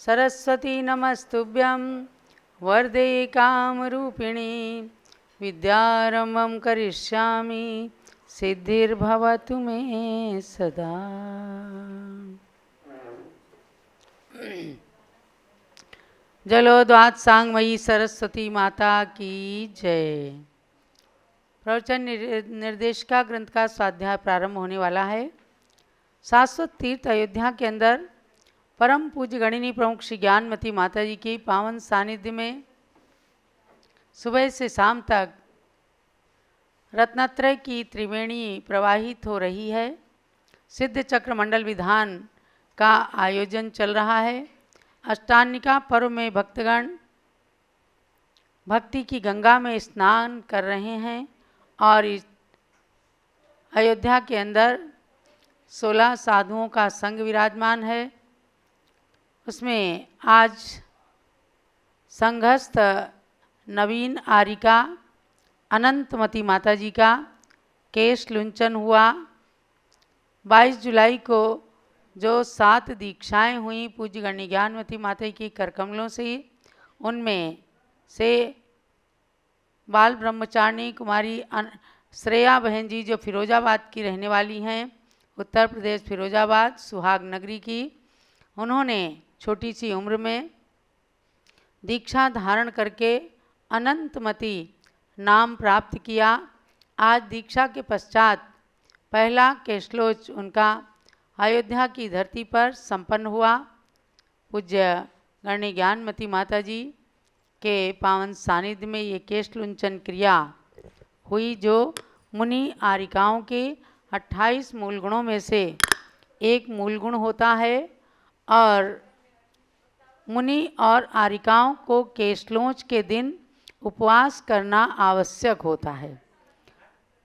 सरस्वती नमस्तुभ्यं वरदे कामरूपिणी विद्यारम्भं करिष्यामि सिद्धिर्भवतु मे सदा। जलोद्वात सांगमयी सरस्वती माता की जय। प्रवचन निर्देशिका ग्रंथ का स्वाध्याय प्रारंभ होने वाला है। शाश्वत तीर्थ अयोध्या के अंदर परम पूज्य गणिनी प्रमुख श्री ज्ञानमती माता जी की पावन सानिध्य में सुबह से शाम तक रत्नत्रय की त्रिवेणी प्रवाहित हो रही है। सिद्ध चक्र मंडल विधान का आयोजन चल रहा है। अष्टानिका पर्व में भक्तगण भक्ति की गंगा में स्नान कर रहे हैं और इस अयोध्या के अंदर 16 साधुओं का संग विराजमान है। उसमें आज संघस्थ नवीन आरिका अनंतमती माता जी का केश लुंचन हुआ। 22 जुलाई को जो 7 दीक्षाएं हुई पूज्य गण्य ज्ञानमती माता की करकमलों से, उनमें से बाल ब्रह्मचारिणी कुमारी श्रेया बहन जी जो फिरोजाबाद की रहने वाली हैं, उत्तर प्रदेश फिरोजाबाद सुहाग नगरी की, उन्होंने छोटी सी उम्र में दीक्षा धारण करके अनंतमती नाम प्राप्त किया। आज दीक्षा के पश्चात पहला केशलोच उनका अयोध्या की धरती पर संपन्न हुआ। पूज्य गण्य ज्ञानमती माता जी के पावन सानिध्य में ये केशलुंचन क्रिया हुई, जो मुनि आरिकाओं के 28 मूल गुणों में से एक मूल गुण होता है और मुनि और आरिकाओं को केशलोच के दिन उपवास करना आवश्यक होता है।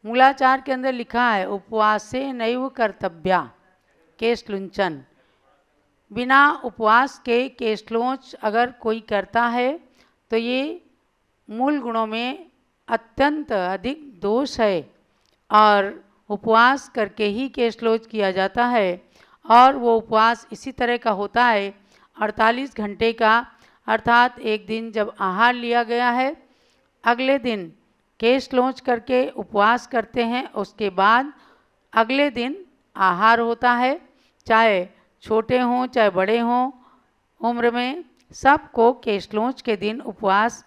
मूलाचार के अंदर लिखा है उपवासे नैव कर्तव्या केशलुंचन। बिना उपवास के केशलोच अगर कोई करता है तो ये मूल गुणों में अत्यंत अधिक दोष है और उपवास करके ही केशलोच किया जाता है। और वो उपवास इसी तरह का होता है 48 घंटे का, अर्थात एक दिन जब आहार लिया गया है, अगले दिन केशलोच करके उपवास करते हैं, उसके बाद अगले दिन आहार होता है। चाहे छोटे हों चाहे बड़े हों उम्र में, सबको केशलोच के दिन उपवास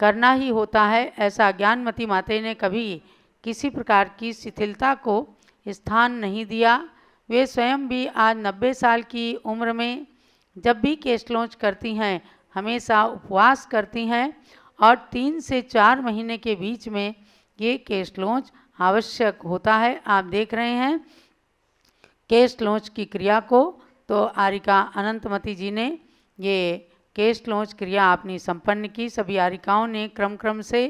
करना ही होता है। ऐसा ज्ञानमती माता ने कभी किसी प्रकार की शिथिलता को स्थान नहीं दिया। वे स्वयं भी आज 90 साल की उम्र में जब भी केशलोच करती हैं हमेशा उपवास करती हैं और 3 से 4 महीने के बीच में ये केशलोच आवश्यक होता है। आप देख रहे हैं केशलोच की क्रिया को, तो आरिका अनंतमती जी ने ये केशलोच क्रिया अपनी संपन्न की। सभी आरिकाओं ने क्रम क्रम से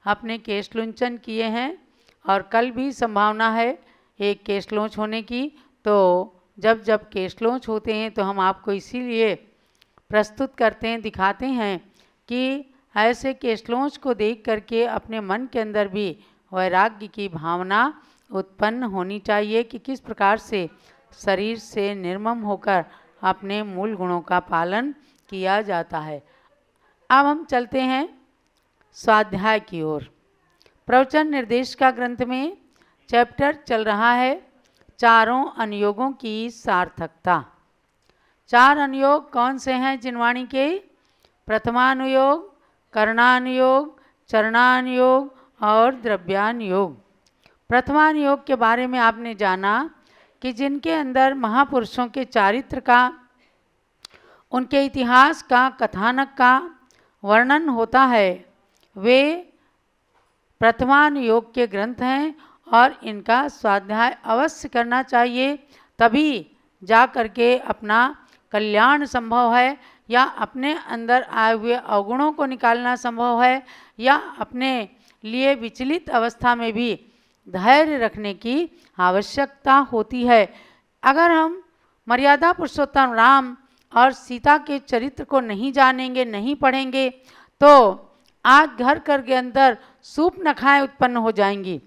अपने केशलुंचन किए हैं और कल भी संभावना है एक केशलोच होने की। तो जब जब केशलोच होते हैं तो हम आपको इसीलिए प्रस्तुत करते हैं, दिखाते हैं कि ऐसे केशलोच को देख करके अपने मन के अंदर भी वैराग्य की भावना उत्पन्न होनी चाहिए कि किस प्रकार से शरीर से निर्मम होकर अपने मूल गुणों का पालन किया जाता है। अब हम चलते हैं स्वाध्याय की ओर। प्रवचन निर्देशिका ग्रंथ में चैप्टर चल रहा है चारों अनुयोगों की सार्थकता। 4 अनुयोग कौन से हैं जिनवाणी के? प्रथमानुयोग, करणानुयोग, चरणानुयोग और द्रव्यानुयोग। प्रथमानुयोग के बारे में आपने जाना कि जिनके अंदर महापुरुषों के चारित्र का, उनके इतिहास का, कथानक का वर्णन होता है, वे प्रथमानुयोग के ग्रंथ हैं और इनका स्वाध्याय अवश्य करना चाहिए, तभी जा करके अपना कल्याण संभव है या अपने अंदर आए हुए अवगुणों को निकालना संभव है या अपने लिए विचलित अवस्था में भी धैर्य रखने की आवश्यकता होती है। अगर हम मर्यादा पुरुषोत्तम राम और सीता के चरित्र को नहीं जानेंगे, नहीं पढ़ेंगे, तो आज घर घर के अंदर सूप नखाएं उत्पन्न हो जाएंगी।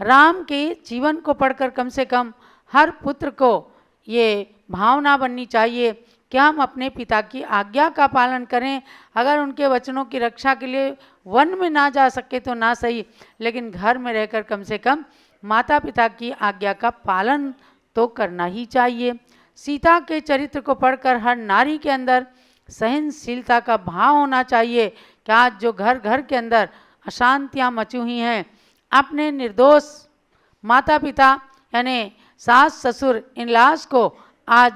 राम के जीवन को पढ़कर कम से कम हर पुत्र को ये भावना बननी चाहिए कि हम अपने पिता की आज्ञा का पालन करें। अगर उनके वचनों की रक्षा के लिए वन में ना जा सके तो ना सही, लेकिन घर में रहकर कम से कम माता पिता की आज्ञा का पालन तो करना ही चाहिए। सीता के चरित्र को पढ़कर हर नारी के अंदर सहनशीलता का भाव होना चाहिए कि आज जो घर घर के अंदर अशांतियाँ मची हुई हैं, अपने निर्दोष माता पिता यानी सास ससुर इन लाश को आज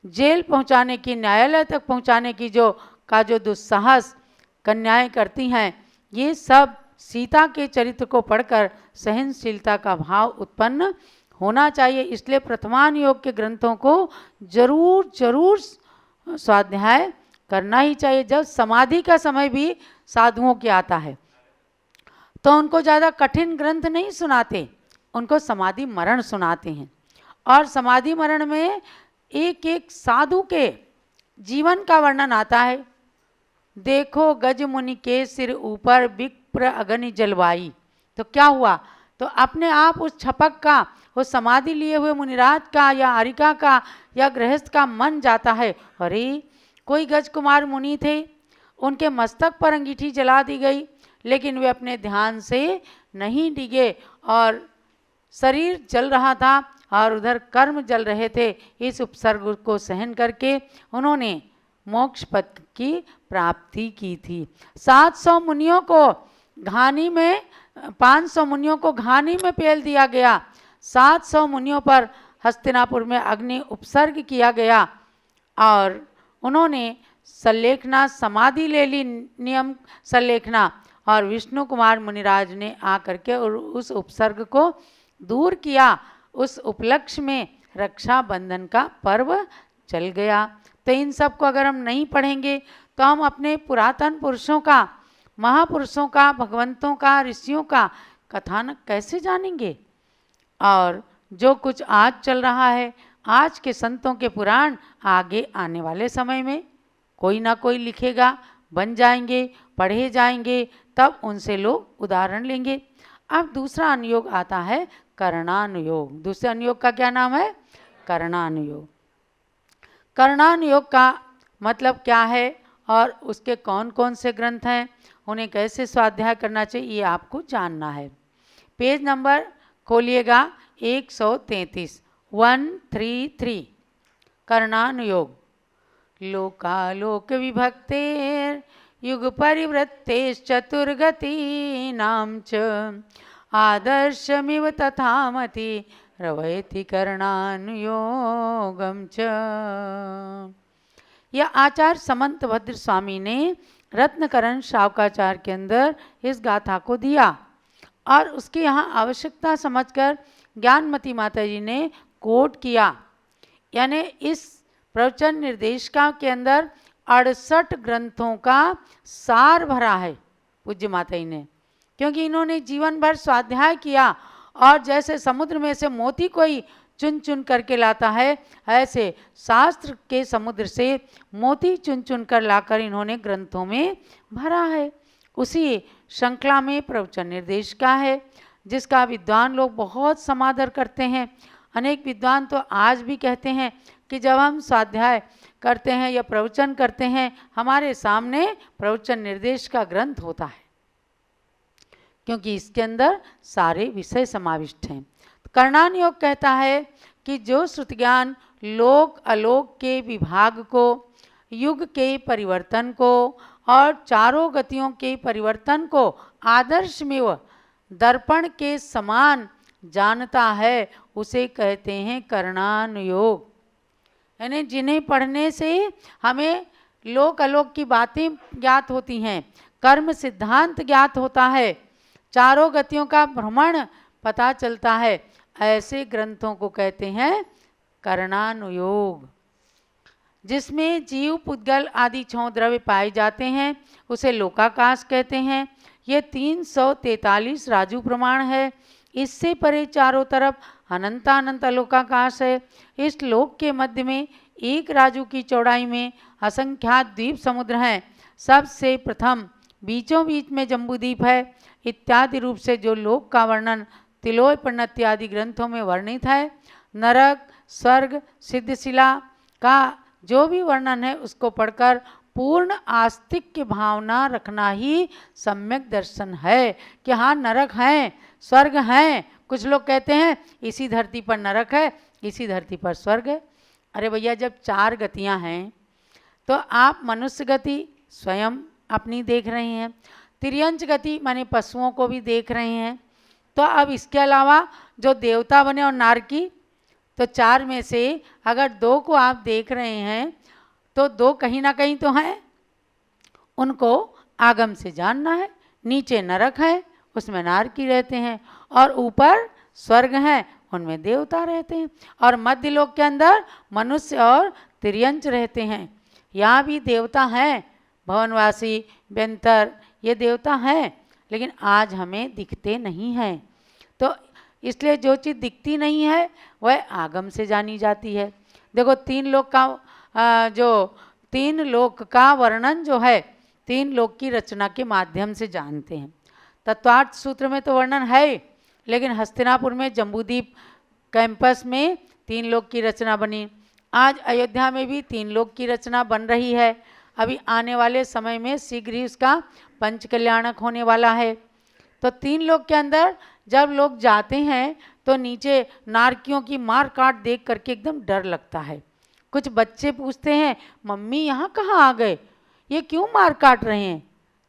जेल पहुंचाने की, न्यायालय तक पहुंचाने की जो दुस्साहस कन्याएं करती हैं, ये सब सीता के चरित्र को पढ़कर सहनशीलता का भाव उत्पन्न होना चाहिए। इसलिए प्रथमान योग के ग्रंथों को जरूर स्वाध्याय करना ही चाहिए। जब समाधि का समय भी साधुओं के आता है तो उनको ज़्यादा कठिन ग्रंथ नहीं सुनाते, उनको समाधि मरण सुनाते हैं। और समाधि मरण में एक एक साधु के जीवन का वर्णन आता है। देखो गज मुनि के सिर ऊपर विप्र अग्नि जलवाई। तो क्या हुआ, तो अपने आप उस छपक का, उस समाधि लिए हुए मुनिराज का या आरिका का या गृहस्थ का मन जाता है। अरे कोई गज कुमार मुनि थे, उनके मस्तक पर अंगीठी जला दी गई, लेकिन वे अपने ध्यान से नहीं डिगे और शरीर जल रहा था और उधर कर्म जल रहे थे। इस उपसर्ग को सहन करके उन्होंने मोक्ष पद की प्राप्ति की थी। 700 मुनियों को घानी में 500 मुनियों को घानी में पेल दिया गया। 700 मुनियों पर हस्तिनापुर में अग्नि उपसर्ग किया गया और उन्होंने संलेखना समाधि ले ली, नियम संलेखना, और विष्णु कुमार मुनिराज ने आकर के और उस उपसर्ग को दूर किया। उस उपलक्ष्य में रक्षाबंधन का पर्व चल गया। तो इन सब को अगर हम नहीं पढ़ेंगे तो हम अपने पुरातन पुरुषों का, महापुरुषों का, भगवंतों का, ऋषियों का कथानक कैसे जानेंगे। और जो कुछ आज चल रहा है, आज के संतों के पुराण आगे आने वाले समय में कोई ना कोई लिखेगा, बन जाएंगे, पढ़े जाएंगे, तब उनसे लोग उदाहरण लेंगे। अब दूसरा अनुयोग आता है करणानुयोग। दूसरे अनुयोग का क्या नाम है? करणानुयोग। करणानुयोग का मतलब क्या है और उसके कौन कौन से ग्रंथ हैं, उन्हें कैसे स्वाध्याय करना चाहिए, ये आपको जानना है। Page number खोलिएगा 133, 133। करणानुयोग। लोकालोक विभक्तेर युग परिवृत्तेश्चतुर्गतीनां च आदर्शमिव तथामति रवयति करणानुयोगम च। यह आचार्य समंत भद्र स्वामी ने रत्नकरण शावकाचार के अंदर इस गाथा को दिया और उसकी यहाँ आवश्यकता समझकर ज्ञानमती माता जी ने कोट किया। यानी इस प्रवचन निर्देशिका के अंदर 68 ग्रंथों का सार भरा है पूज्य माता जी ने, क्योंकि इन्होंने जीवन भर स्वाध्याय किया और जैसे समुद्र में से मोती कोई चुन चुन करके लाता है, ऐसे शास्त्र के समुद्र से मोती चुन चुन कर लाकर इन्होंने ग्रंथों में भरा है। उसी श्रृंखला में प्रवचन निर्देशिका है जिसका विद्वान लोग बहुत समादर करते हैं। अनेक विद्वान तो आज भी कहते हैं कि जब हम स्वाध्याय करते हैं या प्रवचन करते हैं, हमारे सामने प्रवचन निर्देश का ग्रंथ होता है, क्योंकि इसके अंदर सारे विषय समाविष्ट हैं। करणानुयोग कहता है कि जो श्रुति ज्ञान लोक अलोक के विभाग को, युग के परिवर्तन को और चारों गतियों के परिवर्तन को आदर्श में व दर्पण के समान जानता है, उसे कहते हैं करणानुयोग। यानी जिन्हें पढ़ने से हमें लोक अलोक की बातें ज्ञात होती हैं, कर्म सिद्धांत ज्ञात होता है, चारों गतियों का भ्रमण पता चलता है, ऐसे ग्रंथों को कहते हैं करणानुयोग। जिसमें जीव पुद्गल आदि 6 द्रव्य पाए जाते हैं उसे लोकाकाश कहते हैं। ये 343 राजू प्रमाण है। इससे परे चारों तरफ अनंतानंत लोकाकाश है। इस लोक के मध्य में एक राजू की चौड़ाई में असंख्यात द्वीप समुद्र हैं। सबसे प्रथम बीचों बीच में जम्बूद्वीप है। इत्यादि रूप से जो लोक का वर्णन तिलोय प्रणत्य आदि ग्रंथों में वर्णित है। नरक, स्वर्ग, सिद्धशिला का जो भी वर्णन है उसको पढ़कर पूर्ण आस्तिक की भावना रखना ही सम्यक दर्शन है कि हाँ नरक हैं, स्वर्ग हैं। कुछ लोग कहते हैं इसी धरती पर नरक है, इसी धरती पर स्वर्ग है। अरे भैया, जब 4 गतियां हैं तो आप मनुष्य गति स्वयं अपनी देख रहे हैं, तिर्यंच गति माने पशुओं को भी देख रहे हैं, तो अब इसके अलावा जो देवता बने और नारकी, तो 4 में से अगर 2 को आप देख रहे हैं तो 2 कहीं ना कहीं तो हैं, उनको आगम से जानना है। नीचे नरक है, उसमें नारकी रहते हैं, और ऊपर स्वर्ग है, उनमें देवता रहते हैं, और मध्य लोक के अंदर मनुष्य और तिर्यंच रहते हैं। यहाँ भी देवता हैं, भवनवासी, व्यंतर, ये देवता हैं, लेकिन आज हमें दिखते नहीं हैं। तो इसलिए जो चीज़ दिखती नहीं है वह आगम से जानी जाती है। देखो 3 लोक का जो 3 लोक का वर्णन जो है 3 लोक की रचना के माध्यम से जानते हैं। तत्वार्थ सूत्र में तो वर्णन है, लेकिन हस्तिनापुर में जम्बूद्वीप कैंपस में 3 लोक की रचना बनी। आज अयोध्या में भी 3 लोक की रचना बन रही है। अभी आने वाले समय में शीघ्र ही उसका पंच कल्याणक होने वाला है। तो 3 लोक के अंदर जब लोग जाते हैं तो नीचे नारकियों की मार काट देख करके एकदम डर लगता है। कुछ बच्चे पूछते हैं मम्मी यहाँ कहाँ आ गए, ये क्यों मार काट रहे हैं?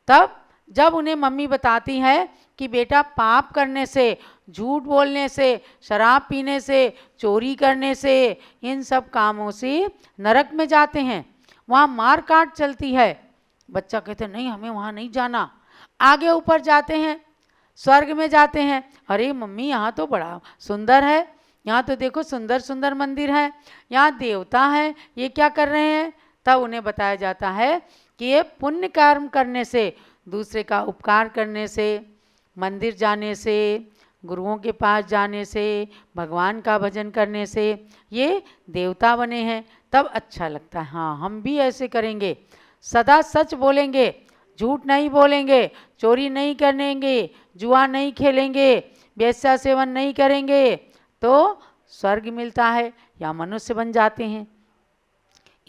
तब जब उन्हें मम्मी बताती है कि बेटा पाप करने से, झूठ बोलने से, शराब पीने से, चोरी करने से, इन सब कामों से नरक में जाते हैं, वहाँ मार काट चलती है। बच्चा कहते नहीं हमें वहाँ नहीं जाना। आगे ऊपर जाते हैं, स्वर्ग में जाते हैं, अरे मम्मी यहाँ तो बड़ा सुंदर है, यहाँ तो देखो सुंदर सुंदर मंदिर है, यहाँ देवता हैं, ये क्या कर रहे हैं? तब उन्हें बताया जाता है कि ये पुण्य कर्म करने से, दूसरे का उपकार करने से, मंदिर जाने से, गुरुओं के पास जाने से, भगवान का भजन करने से ये देवता बने हैं। तब अच्छा लगता है, हाँ हम भी ऐसे करेंगे, सदा सच बोलेंगे, झूठ नहीं बोलेंगे, चोरी नहीं करेंगे, जुआ नहीं खेलेंगे, वेश्या सेवन नहीं करेंगे, तो स्वर्ग मिलता है या मनुष्य बन जाते हैं।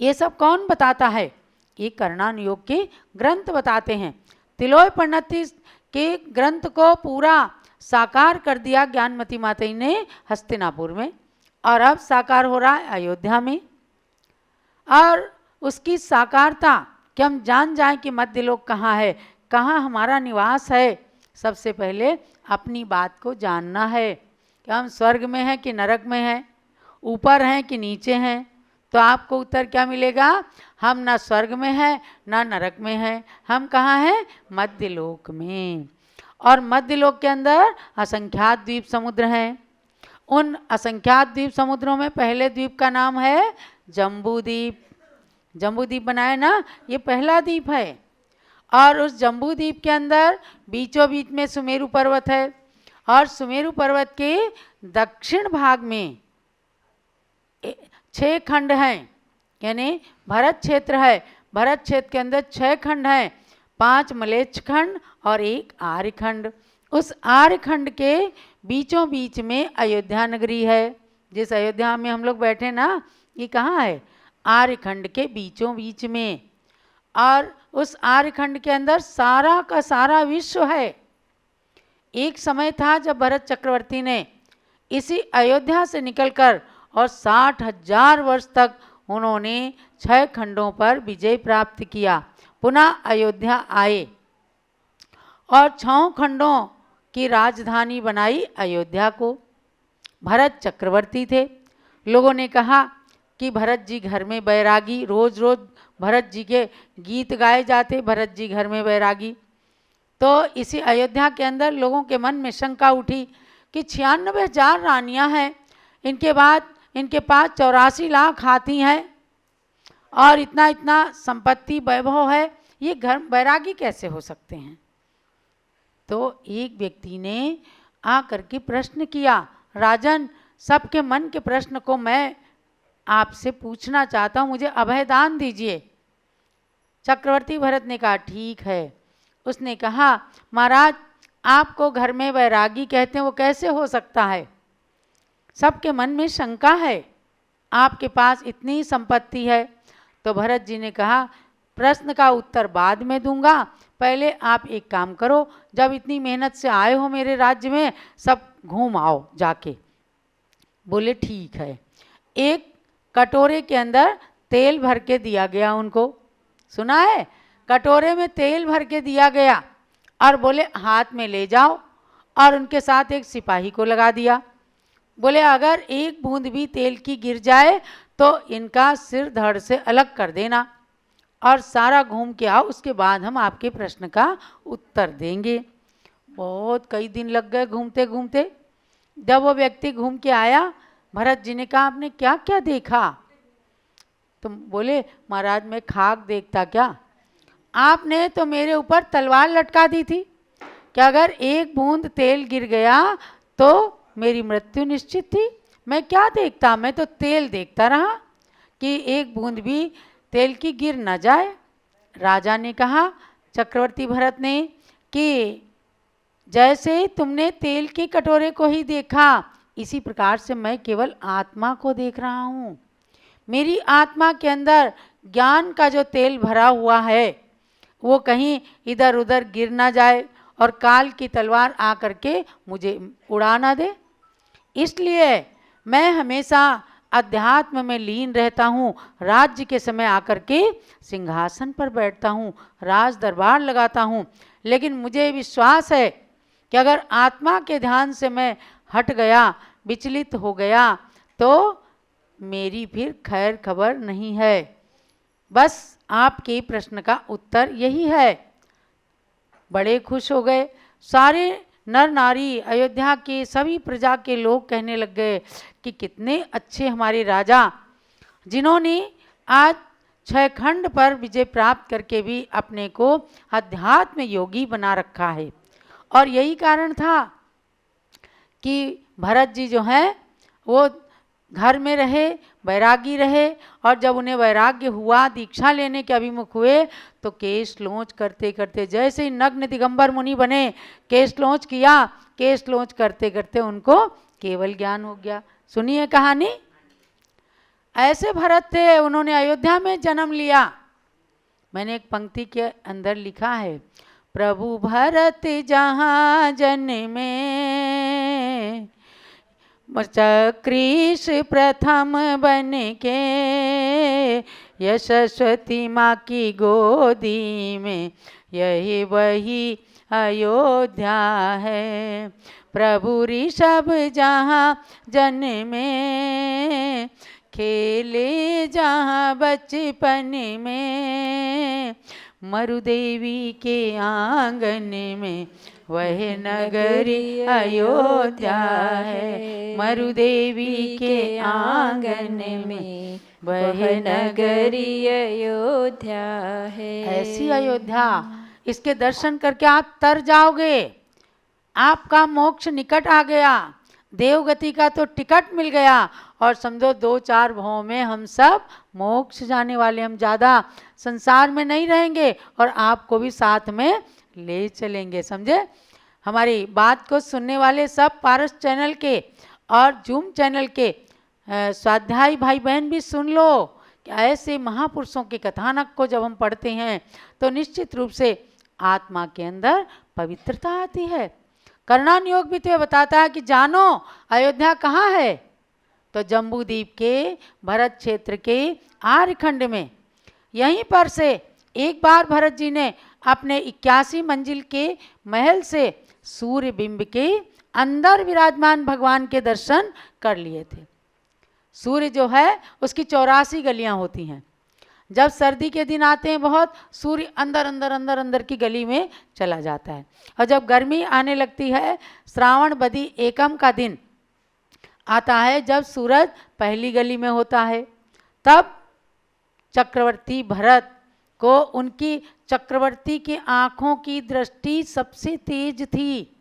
ये सब कौन बताता है? ये करणानुयोग के ग्रंथ बताते हैं। तिलोय प्रणति के ग्रंथ को पूरा साकार कर दिया ज्ञानमती माता ने हस्तिनापुर में, और अब साकार हो रहा है अयोध्या में। और उसकी साकारता कि हम जान जाएं कि मध्य लोक कहाँ है, कहाँ हमारा निवास है। सबसे पहले अपनी बात को जानना है कि हम स्वर्ग में हैं कि नरक में हैं, ऊपर हैं कि नीचे हैं। तो आपको उत्तर क्या मिलेगा? हम ना स्वर्ग में हैं ना नरक में हैं, हम कहाँ हैं? मध्य लोक में। और मध्य लोक के अंदर असंख्यात द्वीप समुद्र हैं। उन असंख्यात द्वीप समुद्रों में पहले द्वीप का नाम है जम्बूद्वीप। जम्बूद्वीप बनाया ना, ये पहला द्वीप है। और उस जम्बूद्वीप के अंदर बीचों बीच में सुमेरु पर्वत है, और सुमेरु पर्वत के दक्षिण भाग में 6 खंड हैं, यानी भरत क्षेत्र है। भरत क्षेत्र के अंदर 6 खंड हैं, 5 मलेच्छ खंड और 1 आर्यखंड। उस आर्यखंड के बीचों बीच में अयोध्या नगरी है। जिस अयोध्या में हम लोग बैठे ना, ये कहाँ है? आर्यखंड के बीचों बीच में। और उस आर्यखंड के अंदर सारा का सारा विश्व है। एक समय था जब भरत चक्रवर्ती ने इसी अयोध्या से निकलकर और 60,000 वर्ष तक उन्होंने 6 खंडों पर विजय प्राप्त किया। पुनः अयोध्या आए और 6 खंडों की राजधानी बनाई अयोध्या को। भरत चक्रवर्ती थे। लोगों ने कहा कि भरत जी घर में बैरागी, रोज रोज भरत जी के गीत गाए जाते, भरत जी घर में बैरागी। तो इसी अयोध्या के अंदर लोगों के मन में शंका उठी कि 96,000 रानियां हैं, इनके बाद इनके पास 84 लाख हाथी हैं और इतना इतना संपत्ति वैभव है, ये घर बैरागी कैसे हो सकते हैं? तो एक व्यक्ति ने आकर के प्रश्न किया, राजन सबके मन के प्रश्न को मैं आपसे पूछना चाहता हूँ, मुझे अभयदान दीजिए। चक्रवर्ती भरत ने कहा ठीक है। उसने कहा महाराज आपको घर में वैरागी कहते हैं, वो कैसे हो सकता है? सबके मन में शंका है, आपके पास इतनी संपत्ति है, तो भरत जी ने कहा प्रश्न का उत्तर बाद में दूंगा, पहले आप एक काम करो, जब इतनी मेहनत से आए हो मेरे राज्य में, सब घूम आओ जाके। बोले ठीक है। एक कटोरे के अंदर तेल भर के दिया गया उनको, सुना है, कटोरे में तेल भर के दिया गया और बोले हाथ में ले जाओ, और उनके साथ एक सिपाही को लगा दिया। बोले अगर एक बूंद भी तेल की गिर जाए तो इनका सिर धड़ से अलग कर देना और सारा घूम के आओ, उसके बाद हम आपके प्रश्न का उत्तर देंगे। बहुत कई दिन लग गए घूमते घूमते। जब वो व्यक्ति घूम के आया, भरत जी ने कहा आपने क्या क्या देखा? तो बोले महाराज मैं खाक देखता क्या, आपने तो मेरे ऊपर तलवार लटका दी थी कि अगर एक बूंद तेल गिर गया तो मेरी मृत्यु निश्चित थी। मैं क्या देखता, मैं तो तेल देखता रहा कि एक बूंद भी तेल की गिर न जाए। राजा ने कहा, चक्रवर्ती भरत ने, कि जैसे तुमने तेल के कटोरे को ही देखा, इसी प्रकार से मैं केवल आत्मा को देख रहा हूँ। मेरी आत्मा के अंदर ज्ञान का जो तेल भरा हुआ है वो कहीं इधर उधर गिर ना जाए और काल की तलवार आ करके मुझे उड़ा ना दे। इसलिए मैं हमेशा अध्यात्म में लीन रहता हूँ। राज्य के समय आकर के सिंहासन पर बैठता हूँ, राज दरबार लगाता हूँ, लेकिन मुझे विश्वास है कि अगर आत्मा के ध्यान से मैं हट गया, विचलित हो गया, तो मेरी फिर खैर खबर नहीं है। बस आपके प्रश्न का उत्तर यही है। बड़े खुश हो गए सारे नर नारी, अयोध्या के सभी प्रजा के लोग कहने लग गए कि कितने अच्छे हमारे राजा, जिन्होंने आज 6 खंड पर विजय प्राप्त करके भी अपने को अध्यात्म योगी बना रखा है। और यही कारण था कि भरत जी जो हैं वो घर में रहे, वैरागी रहे, और जब उन्हें वैराग्य हुआ, दीक्षा लेने के अभिमुख हुए, तो केश लोंच करते करते, जैसे ही नग्न दिगंबर मुनि बने, केश लोंच किया, केश लोंच करते करते उनको केवल ज्ञान हो गया। सुनिए कहानी। ऐसे भरत थे, उन्होंने अयोध्या में जन्म लिया। मैंने एक पंक्ति के अंदर लिखा है, प्रभु भरत जहाँ जन्मे, चक्रीश प्रथम बन के, यशस्वती माँ की गोदी में, यही वही अयोध्या है। प्रभु ऋषभ जहाँ जन्मे, खेले जहाँ बचपन में, मरुदेवी के आंगन में, वह नगरी अयोध्या है। मरुदेवी के आंगन में वह नगरी अयोध्या है। ऐसी अयोध्या, इसके दर्शन करके आप तर जाओगे, आपका मोक्ष निकट आ गया, देवगति का तो टिकट मिल गया, और समझो 2-4 भावों में हम सब मोक्ष जाने वाले, हम ज़्यादा संसार में नहीं रहेंगे और आपको भी साथ में ले चलेंगे। समझे? हमारी बात को सुनने वाले सब पारस चैनल के और जूम चैनल के स्वाध्यायी भाई बहन भी सुन लो कि ऐसे महापुरुषों के कथानक को जब हम पढ़ते हैं तो निश्चित रूप से आत्मा के अंदर पवित्रता आती है। कर्णान योग भी तो ये बताता है कि जानो अयोध्या कहाँ है, तो जम्बू द्वीप के भरत क्षेत्र के आर्यखंड में। यहीं पर से एक बार भरत जी ने अपने 81 मंजिल के महल से सूर्य बिंब के अंदर विराजमान भगवान के दर्शन कर लिए थे। सूर्य जो है उसकी 84 गलियां होती हैं। जब सर्दी के दिन आते हैं बहुत, सूर्य अंदर अंदर अंदर अंदर की गली में चला जाता है, और जब गर्मी आने लगती है, श्रावण बदी एकम का दिन आता है जब सूरज पहली गली में होता है, तब चक्रवर्ती भरत को उनकी चक्रवर्ती की आँखों की दृष्टि सबसे तेज थी।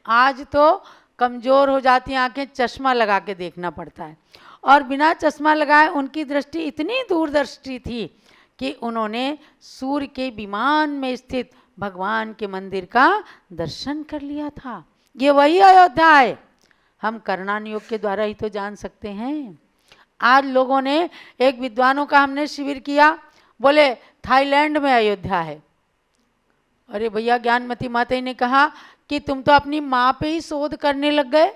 आज तो कमज़ोर हो जाती आँखें, चश्मा लगा के देखना पड़ता है, और बिना चश्मा लगाए उनकी दृष्टि इतनी दूरदर्शी थी कि उन्होंने सूर्य के विमान में स्थित भगवान के मंदिर का दर्शन कर लिया था। ये वही अयोध्या है, हम कर्णान योग के द्वारा ही तो जान सकते हैं। आज लोगों ने एक विद्वानों का हमने शिविर किया, बोले थाईलैंड में अयोध्या है। अरे भैया, ज्ञानमती माता ने कहा कि तुम तो अपनी माँ पे ही शोध करने लग गए,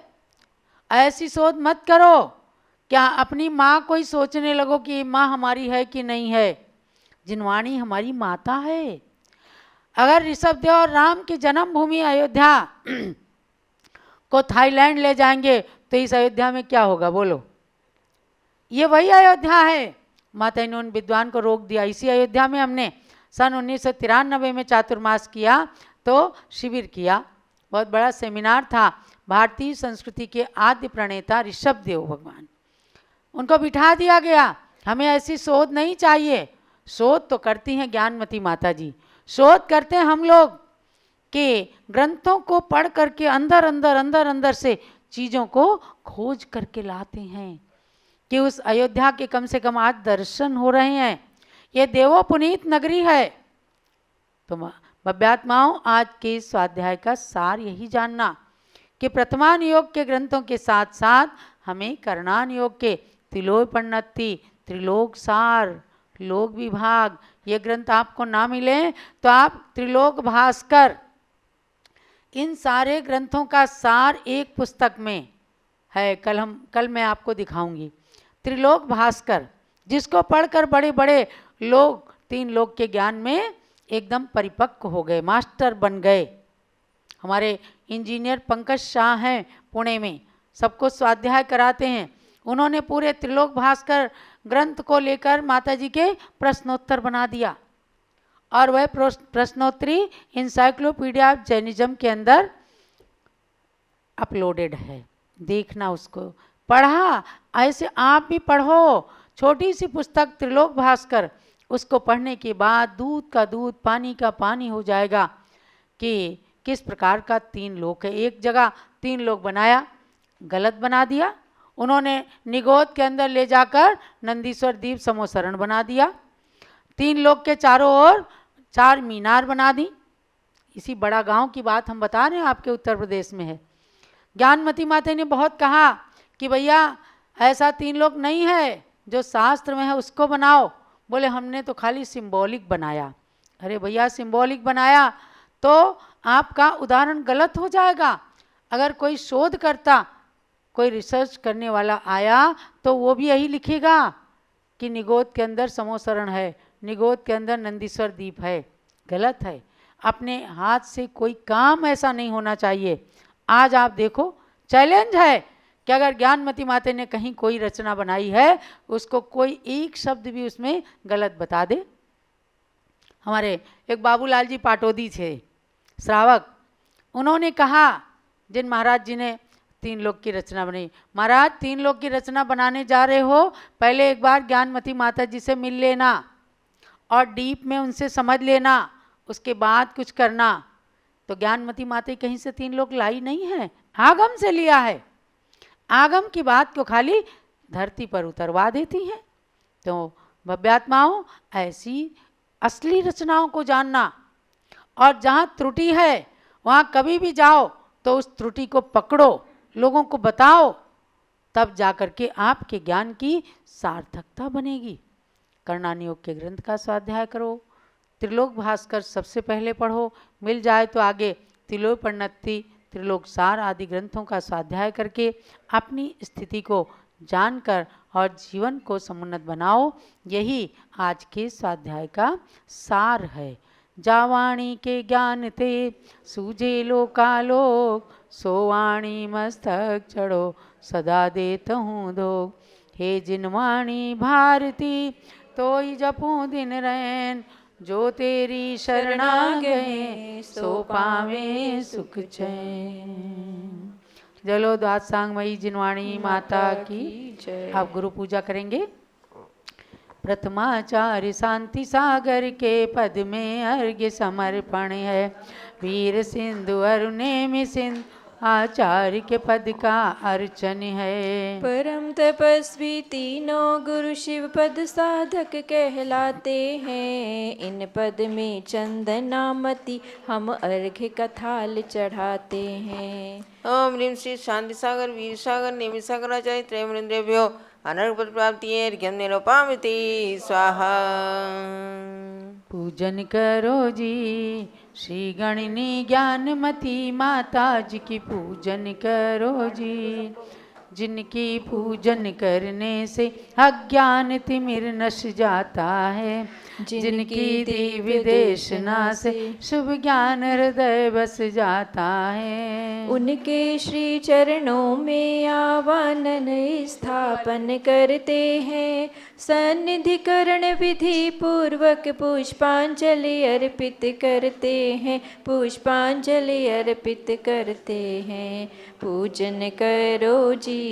ऐसी शोध मत करो। क्या अपनी माँ को ही सोचने लगो कि माँ हमारी है कि नहीं है? जिनवाणी हमारी माता है। अगर ऋषभदेव और राम की जन्मभूमि अयोध्या को थाईलैंड ले जाएंगे तो इस अयोध्या में क्या होगा बोलो? ये वही अयोध्या है। माता ने उन विद्वान को रोक दिया। इसी अयोध्या में हमने सन 1993 में चातुर्मास किया, तो शिविर किया, बहुत बड़ा सेमिनार था। भारतीय संस्कृति के आद्य प्रणेता ऋषभदेव भगवान, उनको बिठा दिया गया। हमें ऐसी शोध नहीं चाहिए। शोध तो करती हैं ज्ञानमती माता जी, शोध करते हैं हम लोग कि ग्रंथों को पढ़ करके अंदर अंदर अंदर अंदर से चीज़ों को खोज करके लाते हैं कि उस अयोध्या के कम से कम आज दर्शन हो रहे हैं। ये देवो पुनीत नगरी है। तो भव्यात्माओं, आज के स्वाध्याय का सार यही जानना कि प्रथमान योग के ग्रंथों के साथ साथ हमें करणान योग के तिलोपन्नति, त्रिलोक सार, लोक विभाग, ये ग्रंथ आपको ना मिले तो आप त्रिलोक भास्कर, इन सारे ग्रंथों का सार एक पुस्तक में है। कल मैं आपको दिखाऊंगी। त्रिलोक भास्कर, जिसको पढ़कर बड़े बड़े लोग 3 लोक के ज्ञान में एकदम परिपक्व हो गए, मास्टर बन गए। हमारे इंजीनियर पंकज शाह हैं पुणे में, सबको स्वाध्याय कराते हैं। उन्होंने पूरे त्रिलोक भास्कर ग्रंथ को लेकर माता जी के प्रश्नोत्तर बना दिया, और वह प्रश्नोत्तरी इंसाइक्लोपीडिया ऑफ जैनिज्म के अंदर अपलोडेड है। देखना, उसको पढ़ा, ऐसे आप भी पढ़ो। छोटी सी पुस्तक त्रिलोक भास्कर, उसको पढ़ने के बाद दूध का दूध, पानी का पानी हो जाएगा कि किस प्रकार का 3 लोक है। एक जगह 3 लोक बनाया, गलत बना दिया। उन्होंने निगोद के अंदर ले जाकर नंदीश्वर द्वीप समोसरण बना दिया। 3 लोक के चारों ओर 4 मीनार बना दी। इसी बड़ा गांव की बात हम बता रहे हैं, आपके उत्तर प्रदेश में है। ज्ञानमती माता ने बहुत कहा कि भैया ऐसा 3 लोक नहीं है, जो शास्त्र में है उसको बनाओ। बोले हमने तो खाली सिंबॉलिक बनाया। अरे भैया, सिंबॉलिक बनाया तो आपका उदाहरण गलत हो जाएगा। अगर कोई शोध करता, कोई रिसर्च करने वाला आया तो वो भी यही लिखेगा कि निगोद के अंदर समोसरण है, निगोद के अंदर नंदीश्वर द्वीप है। गलत है। अपने हाथ से कोई काम ऐसा नहीं होना चाहिए। आज आप देखो, चैलेंज है कि अगर ज्ञानमती माता ने कहीं कोई रचना बनाई है, उसको कोई एक शब्द भी उसमें गलत बता दे। हमारे एक बाबूलाल जी पाटोदी थे, श्रावक, उन्होंने कहा, जिन महाराज जी ने 3 लोक की रचना बनाई, महाराज 3 लोक की रचना बनाने जा रहे हो, पहले एक बार ज्ञानमती माता जी से मिल लेना और डीप में उनसे समझ लेना, उसके बाद कुछ करना। तो ज्ञानमती माता कहीं से 3 लोक लाई नहीं है, आगम से लिया है। आगम की बात को खाली धरती पर उतरवा देती हैं। तो भव्यात्माओं, ऐसी असली रचनाओं को जानना, और जहाँ त्रुटि है वहाँ कभी भी जाओ तो उस त्रुटि को पकड़ो, लोगों को बताओ, तब जाकर के आपके ज्ञान की सार्थकता बनेगी। करणान योग के ग्रंथ का स्वाध्याय करो, त्रिलोक भास्कर सबसे पहले पढ़ो, मिल जाए तो आगे तिलोपन्नति, त्रिलोक सार आदि ग्रंथों का स्वाध्याय करके अपनी स्थिति को जानकर और जीवन को समुन्नत बनाओ। यही आज के स्वाध्याय का सार है। जावाणी के ज्ञान ते सूझे लोकालोक, सोवाणी मस्तक चढ़ो सदा देत हूँ दो। हे जिनवाणी भारती तोई जपूं दिन रैन, जो तेरी शरणा गए सो पावे सुख चैन। जलो द्वादशांगमयी जिनवाणी माता की जय। आप गुरु पूजा करेंगे। प्रथमाचार्य शांति सागर के पद में अर्घ्य समर्पण है। वीर सिंधु अरुणेमि सिंधु आचार्य के पद का अर्चन है। परम तपस्वी तीनों गुरु शिव पद साधक कहलाते हैं। इन पद में चंदनामति हम अर्घ्य कथाल चढ़ाते हैं। ओम ह्रीं श्री शांति सागर वीर सागर नेमि सागराचार्य त्रयमुनिन्द्रेभ्यो अनर्घ प्राप्ति अर्घ्यं निरूपामिति स्वाहा। पूजन करो जी श्री गणनी ज्ञानमती माता जी की पूजन करो जी। जिनकी पूजन करने से अज्ञान तिमिर नश जाता है। जिनकी दिव्य देशना से शुभ ज्ञान हृदय बस जाता है। उनके श्री चरणों में आवानन स्थापन करते हैं। सन्निधिकरण विधि पूर्वक पुष्पांजलि अर्पित करते हैं। पुष्पांजलि अर्पित करते हैं। पूजन करो जी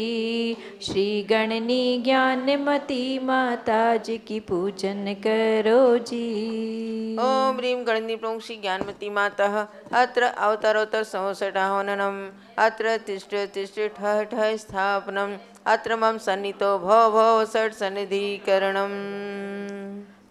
श्री गणनी ज्ञानमती माता जी की पूजन करो जी। ओम ह्रीं गणनी प्रमुख श्री ज्ञानमती मातः अत्र अवतरोत्तर संवत्सराहवननम् अत्र तिष्ठ तिष्ठ ठः ठः स्थापनम् अत्र मम सन्नितो भव भव षट् सन्निधिकरणम्।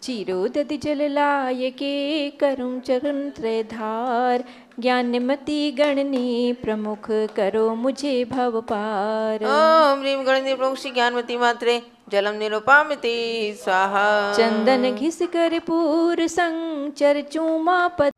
चिरोदधि जललायके करुं चरण त्रयधार ज्ञानमती गणनी प्रमुख करो मुझे भव पार। ओम ह्रीं गणनी प्रमुख श्री ज्ञानमती मात्रे जलम निरूपामिति स्वाहा। चंदन घिस कर पूर संचर चूमा पत